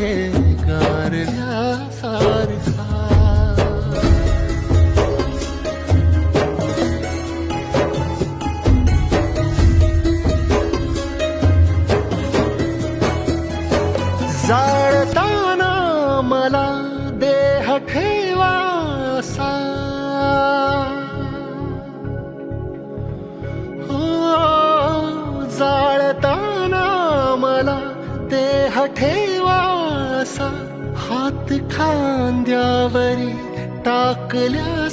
आहे गारव्यासारखा. जाळताना मला देह ठेवासा, हो जाळताना मला देह ठेवासा, हात खांद्यावरी टाकल्यासारखा.